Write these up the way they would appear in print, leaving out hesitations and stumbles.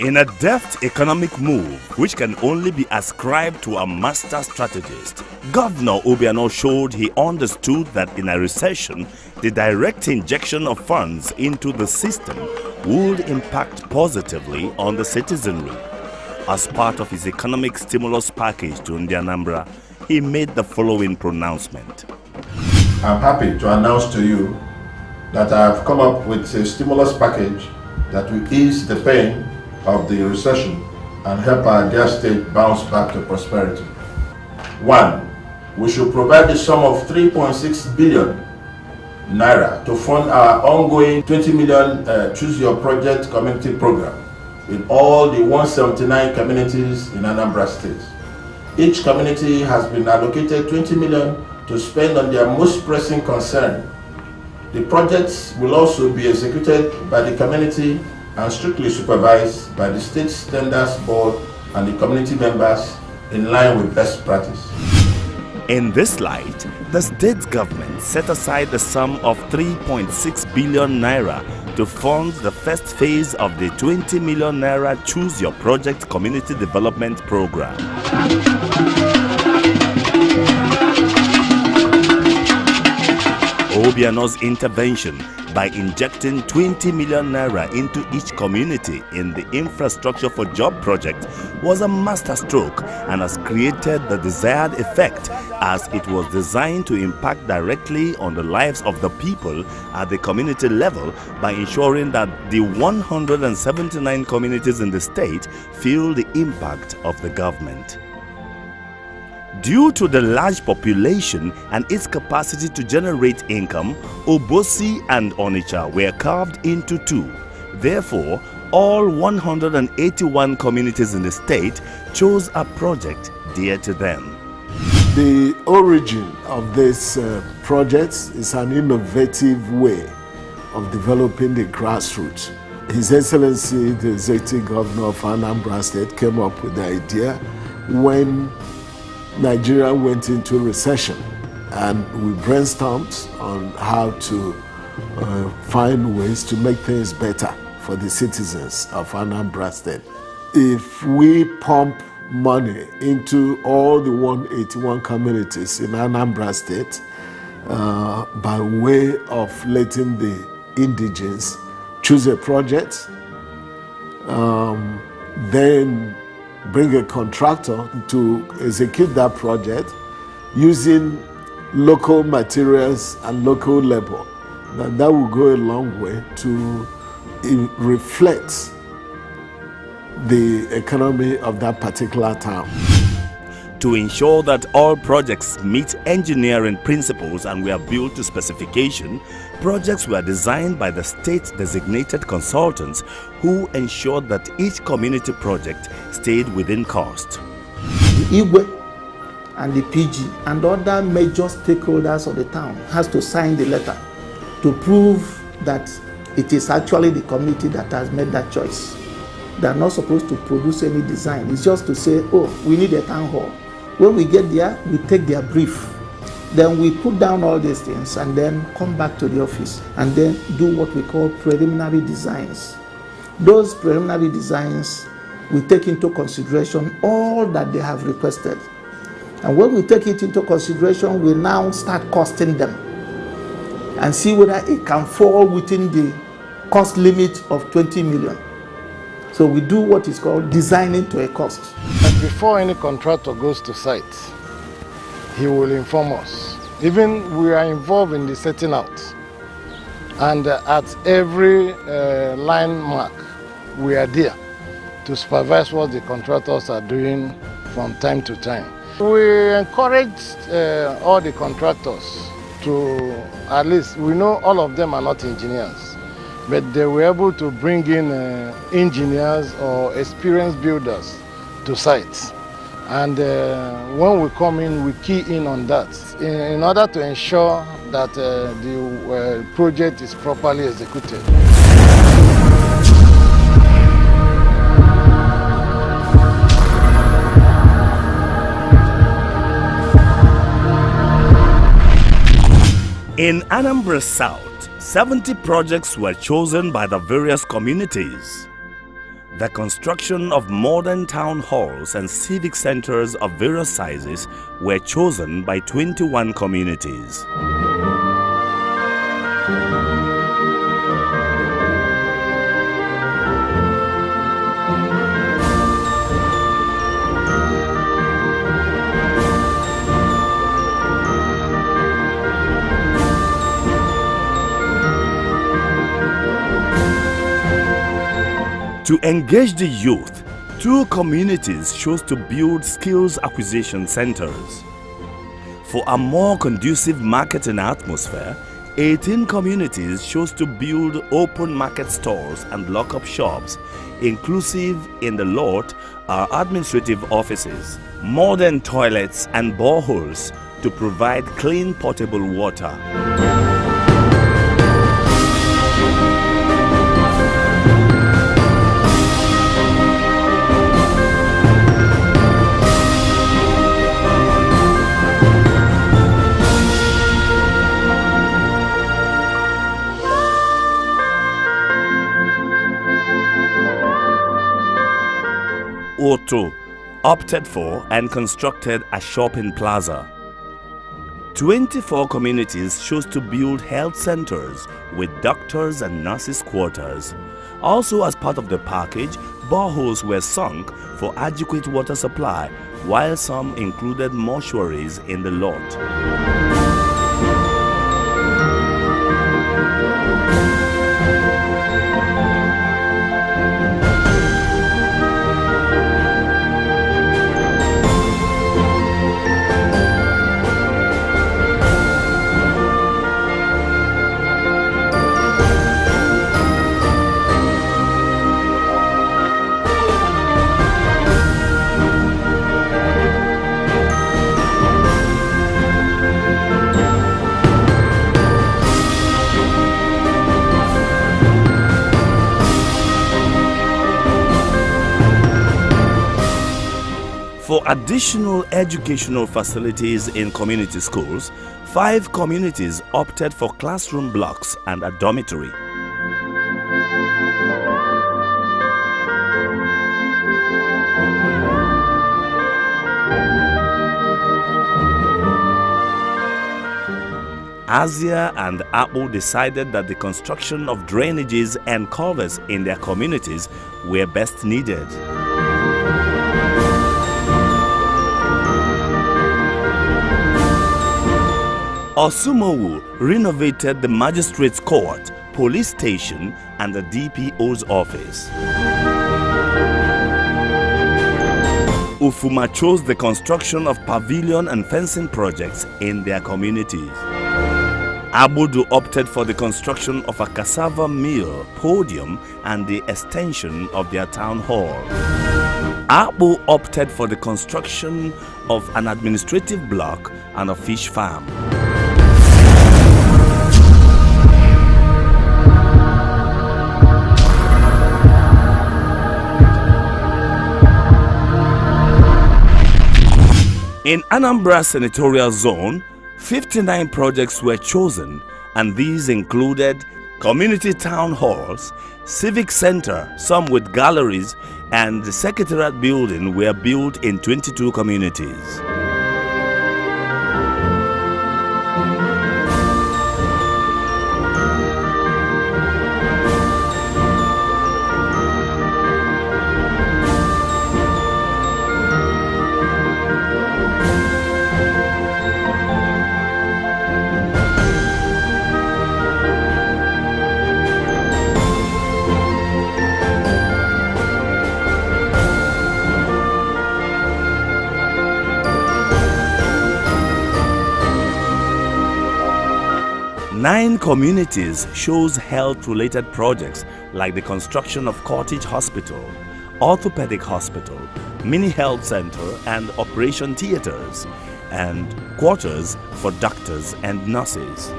In a deft economic move, which can only be ascribed to a master strategist, Governor Obiano showed he understood that in a recession, the direct injection of funds into the system would impact positively on the citizenry. As part of his economic stimulus package to Anambra, he made the following pronouncement. I'm happy to announce to you that I have come up with a stimulus package that will ease the pain of the recession and help our dear state bounce back to prosperity. 1. We should provide the sum of 3.6 billion naira to fund our ongoing 20 million Choose Your Project community program in all the 179 communities in Anambra State. Each community has been allocated 20 million to spend on their most pressing concern. The projects will also be executed by the community and strictly supervised by the State Standards Board and the community members in line with best practice. In this light, the state government set aside the sum of 3.6 billion naira to fund the first phase of the 20 million naira Choose Your Project Community Development Program. Obiano's intervention by injecting 20 million naira into each community in the Infrastructure for Job project was a masterstroke and has created the desired effect, as it was designed to impact directly on the lives of the people at the community level by ensuring that the 179 communities in the state feel the impact of the government. Due to the large population and its capacity to generate income, Obosi and Onitsha were carved into two. Therefore, all 181 communities in the state chose a project dear to them. The origin of this project is an innovative way of developing the grassroots. His Excellency, the Executive Governor of Anambra State, came up with the idea when Nigeria went into recession, and we brainstormed on how to find ways to make things better for the citizens of Anambra State. If we pump money into all the 181 communities in Anambra State by way of letting the indigenes choose a project, then bring a contractor to execute that project using local materials and local labor, that will go a long way to reflect the economy of that particular town. To ensure that all projects meet engineering principles and were built to specification, projects were designed by the state-designated consultants who ensured that each community project stayed within cost. The Igwe and the PG and other major stakeholders of the town has to sign the letter to prove that it is actually the community that has made that choice. They are not supposed to produce any design. It's just to say, oh, we need a town hall. When we get there, we take their brief. Then we put down all these things and then come back to the office and then do what we call preliminary designs. Those preliminary designs, we take into consideration all that they have requested. And when we take it into consideration, we now start costing them and see whether it can fall within the cost limit of 20 million. So we do what is called designing to a cost. And before any contractor goes to site, he will inform us. Even we are involved in the setting out. And at every line mark, we are there to supervise what the contractors are doing from time to time. We encourage all the contractors to, at least, we know all of them are not engineers, but they were able to bring in engineers or experienced builders to sites. And when we come in, we key in on that in order to ensure that the project is properly executed. In Anambra South, 70 projects were chosen by the various communities. The construction of modern town halls and civic centers of various sizes were chosen by 21 communities. To engage the youth, 2 communities chose to build skills acquisition centers. For a more conducive marketing atmosphere, 18 communities chose to build open market stores and lock-up shops. Inclusive in the lot are administrative offices, modern toilets and boreholes to provide clean potable water. Oto opted for and constructed a shopping plaza. 24 communities chose to build health centers with doctors and nurses' quarters. Also, as part of the package, boreholes were sunk for adequate water supply, while some included mortuaries in the lot. For additional educational facilities in community schools, 5 communities opted for classroom blocks and a dormitory. Asia and Apple decided that the construction of drainages and culverts in their communities were best needed. Osumowu renovated the magistrate's court, police station, and the DPO's office. Ufuma chose the construction of pavilion and fencing projects in their communities. Abudu opted for the construction of a cassava mill, podium, and the extension of their town hall. Abu opted for the construction of an administrative block and a fish farm. In Anambra Senatorial Zone, 59 projects were chosen, and these included community town halls, civic center, some with galleries, and the secretariat building were built in 22 communities. 9 communities shows health-related projects like the construction of Cottage Hospital, Orthopedic Hospital, Mini Health Center and Operation Theaters, and quarters for doctors and nurses.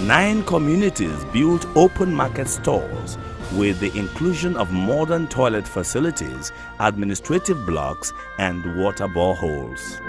9 communities built open market stores with the inclusion of modern toilet facilities, administrative blocks, and water boreholes.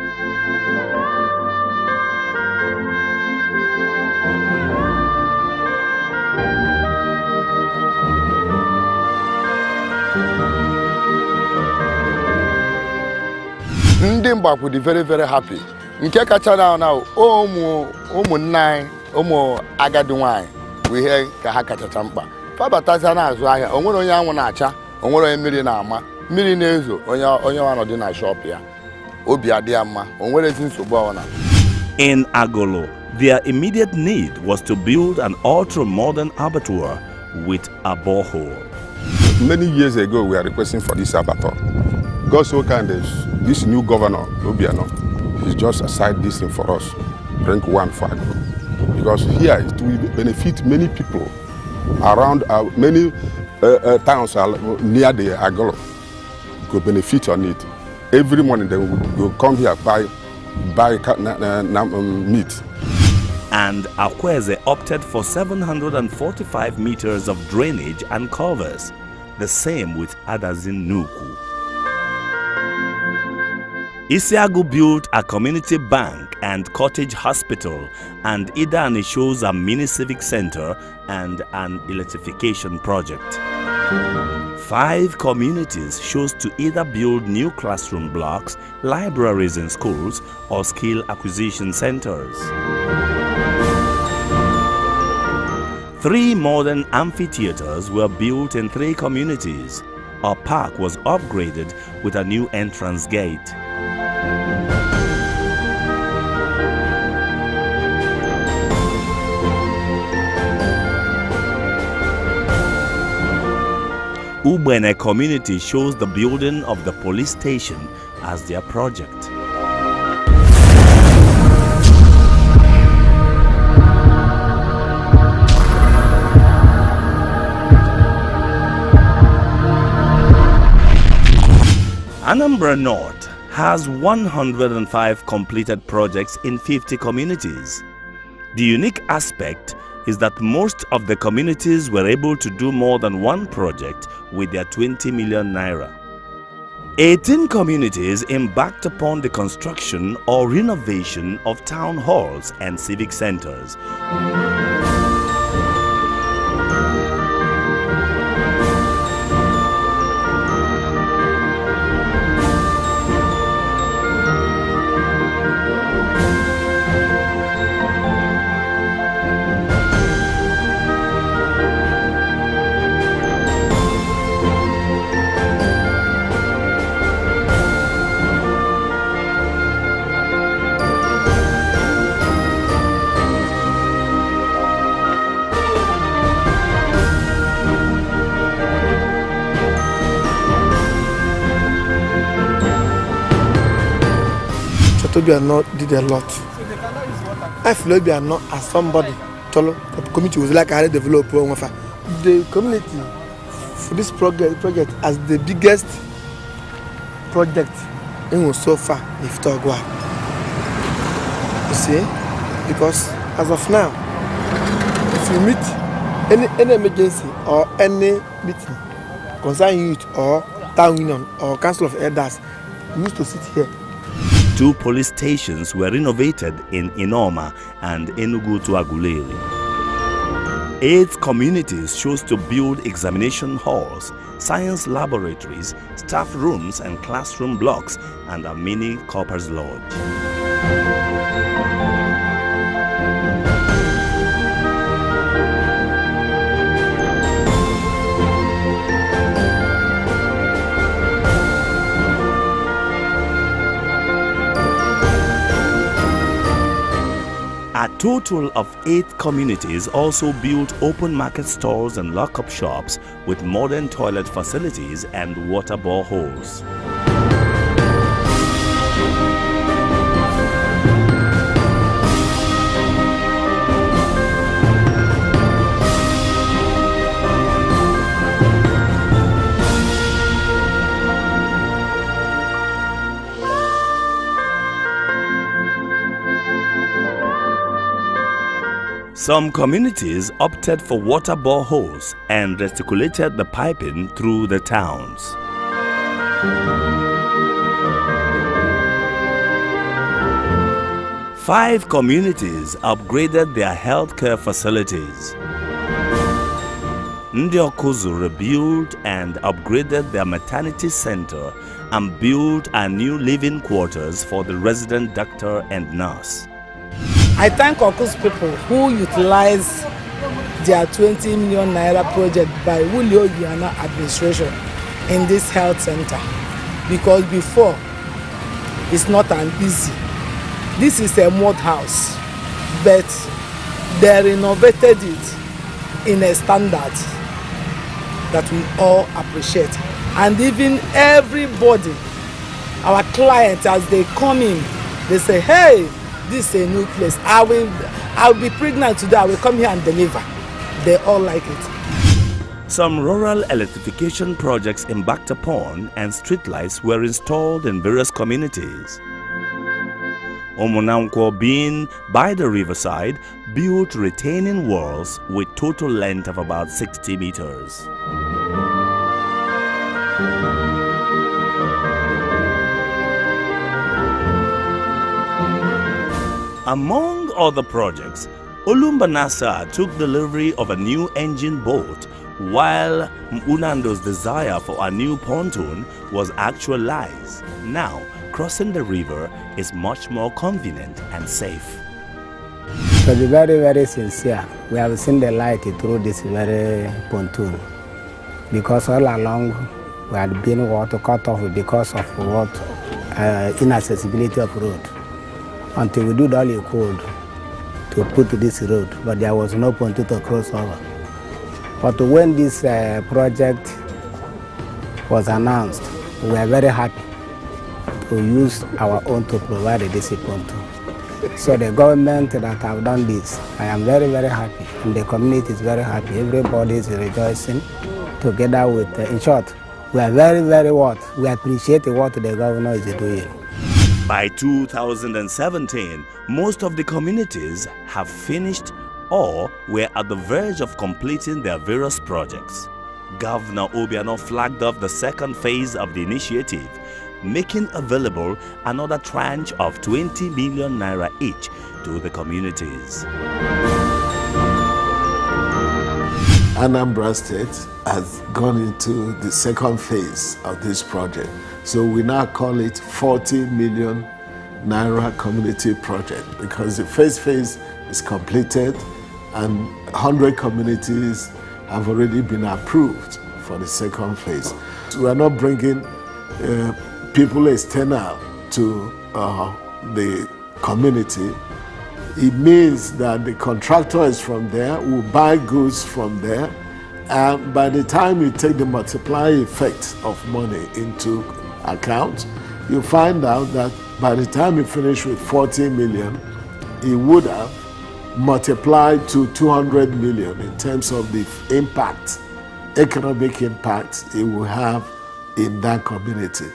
Ndị Mgbakwu dị very happy. Nke kacha now ụmụ nna ụmụ agadi nwanyị bụ ihe ka ha kachacha mkpa. Fabataza na-azụ ahịa, o nwere onye anwụ na-acha, o nwere onye mmiri na-ama, mmiri na-ezo, onye ọnọdụ na shop ya. Obi adị ya mma, o nwere ezi nsogbu ọbụla. In Agolo, their immediate need was to build an ultra-modern abattoir with a borehole. Many years ago, we are requesting for this abattoir. God so kind is this new governor, Obiano, he's just aside this thing for us, rank 1 for Agolo. Because here it will benefit many people around many towns near the Agolo. Could benefit on it. Every morning they will come here buy meat. And Akweze opted for 745 meters of drainage and covers, the same with Adazin Nuku. Isiagu built a community bank and cottage hospital, and Idani shows a mini civic center and an electrification project. 5 communities chose to either build new classroom blocks, libraries in schools, or skill acquisition centers. 3 modern amphitheaters were built in 3 communities. A park was upgraded with a new entrance gate. Ubene community shows the building of the police station as their project. Anambra North has 105 completed projects in 50 communities. The unique aspect is that most of the communities were able to do more than one project with their 20 million naira. 18 communities embarked upon the construction or renovation of town halls and civic centers. Obiano did a lot. I feel Obiano as somebody the community was like a developer. The community for this project as the biggest project in so far if Togwa. You see? Because as of now, if you meet any emergency or any meeting concerning youth or town union or council of elders, you need to sit here. 2 police stations were renovated in Inoma and Enugu to Aguleri. 8 communities chose to build examination halls, science laboratories, staff rooms and classroom blocks, and a mini corpers lodge. A total of 8 communities also built open market stores and lock-up shops with modern toilet facilities and water boreholes. Some communities opted for water boreholes and reticulated the piping through the towns. Five communities upgraded their healthcare facilities. Ndiokuzu rebuilt and upgraded their maternity center and built a new living quarters for the resident doctor and nurse. I thank Okuzu people who utilize their 20 million naira project by Obiano administration in this health center, because before it's not an easy. This is a mud house, but they renovated it in a standard that we all appreciate. And even everybody, our clients, as they come in, they say, hey, this is a new place. I'll be pregnant today, I will come here and deliver. They all like it. Some rural electrification projects embarked upon and streetlights were installed in various communities. Omunamkwo, being by the riverside, built retaining walls with total length of about 60 meters. Among other projects, Olumbanasa took delivery of a new engine boat, while Unando's desire for a new pontoon was actualized. Now, crossing the river is much more convenient and safe. To be very, very sincere, we have seen the light through this very pontoon, because all along we had been water cut off because of what inaccessibility of road. Until we did all we could to put this road, but there was no pontoon to cross over. But when this project was announced, we were very happy to use our own to provide this pontoon. So the government that have done this, I am very, very happy, and the community is very happy. Everybody is rejoicing together with, in short, we are very, very we appreciate what the governor is doing. By 2017, most of the communities have finished or were at the verge of completing their various projects. Governor Obiano flagged off the second phase of the initiative, making available another tranche of 20 million naira each to the communities. Anambra State has gone into the second phase of this project. So we now call it 40 million naira community project, because the first phase is completed and 100 communities have already been approved for the second phase. So we are not bringing people external to the community. It means that the contractor is from there, will buy goods from there, and by the time you take the multiplier effect of money into account, you find out that by the time you finish with 40 million, it would have multiplied to 200 million in terms of the impact, economic impact it will have in that community.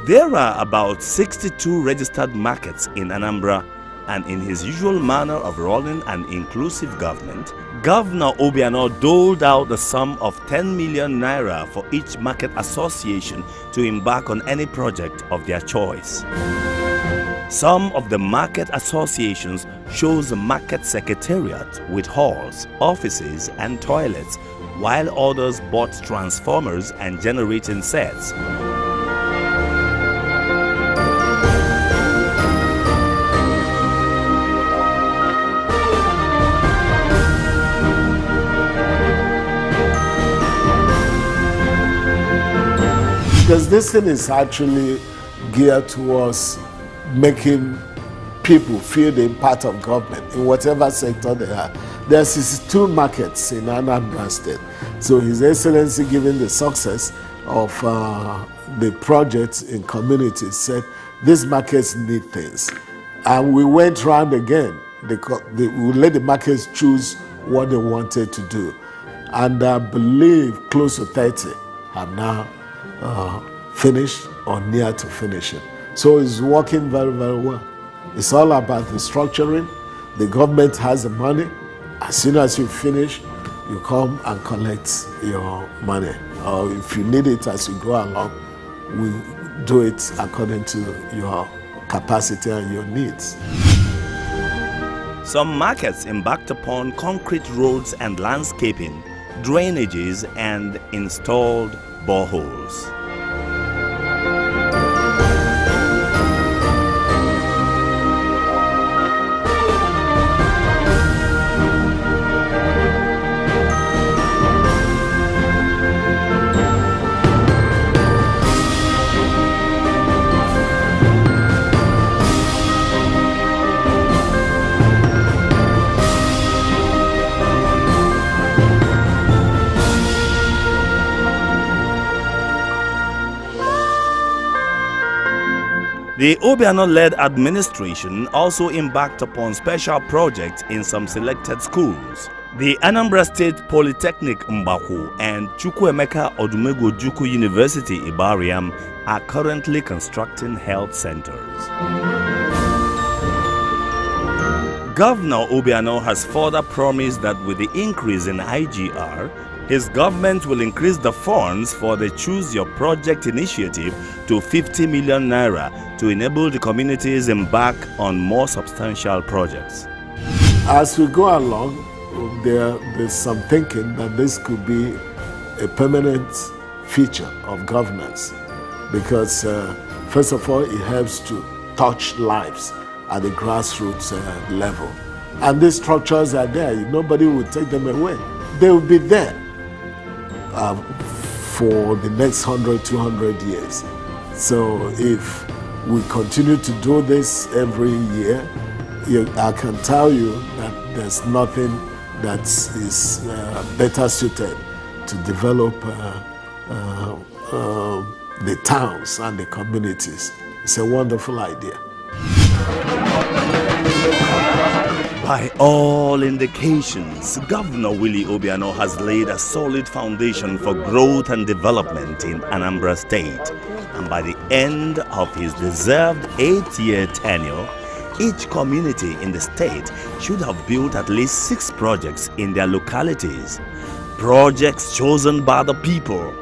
There are about 62 registered markets in Anambra, and in his usual manner of running an inclusive government, Governor Obiano doled out the sum of 10 million naira for each market association to embark on any project of their choice. Some of the market associations chose a market secretariat with halls, offices and toilets, while others bought transformers and generating sets. Because this thing is actually geared towards making people feel the impact of government in whatever sector they are. There are 62 markets in Anambra State. So His Excellency, given the success of the projects in communities, said these markets need things. And we went round again. We let the markets choose what they wanted to do. And I believe close to 30 have now finished or near to finishing. So it's working very, very well. It's all about the structuring. The government has the money. As soon as you finish, you come and collect your money. Or if you need it as you go along, we do it according to your capacity and your needs. Some markets embarked upon concrete roads and landscaping, drainages, and installed boreholes. The Obiano-led administration also embarked upon special projects in some selected schools. The Anambra State Polytechnic Mbaku and Chukwuemeka Odumegwu Ojukwu University Ibariam are currently constructing health centers. Governor Obiano has further promised that with the increase in IGR, his government will increase the funds for the Choose Your Project initiative to 50 million naira to enable the communities embark on more substantial projects. As we go along, there's some thinking that this could be a permanent feature of governance because, first of all, it helps to touch lives at the grassroots level. And these structures are there. Nobody will take them away. They will be there for the next 100, 200 years. So if we continue to do this every year, I can tell you that there's nothing that is better suited to develop the towns and the communities. It's a wonderful idea. By all indications, Governor Willie Obiano has laid a solid foundation for growth and development in Anambra State. And by the end of his deserved 8-year tenure, each community in the state should have built at least 6 projects in their localities. Projects chosen by the people,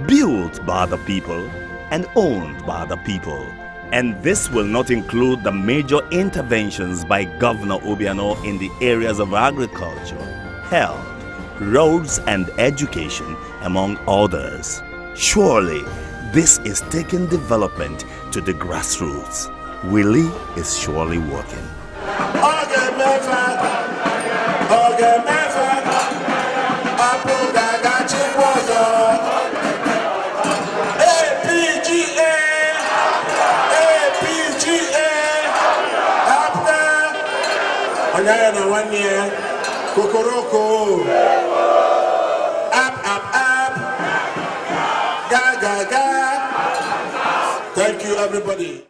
built by the people, and owned by the people. And this will not include the major interventions by Governor Obiano in the areas of agriculture, health, roads, and education, among others. Surely, this is taking development to the grassroots. Willie is surely working. One year, Kokoroko, up, ga. Thank you, everybody.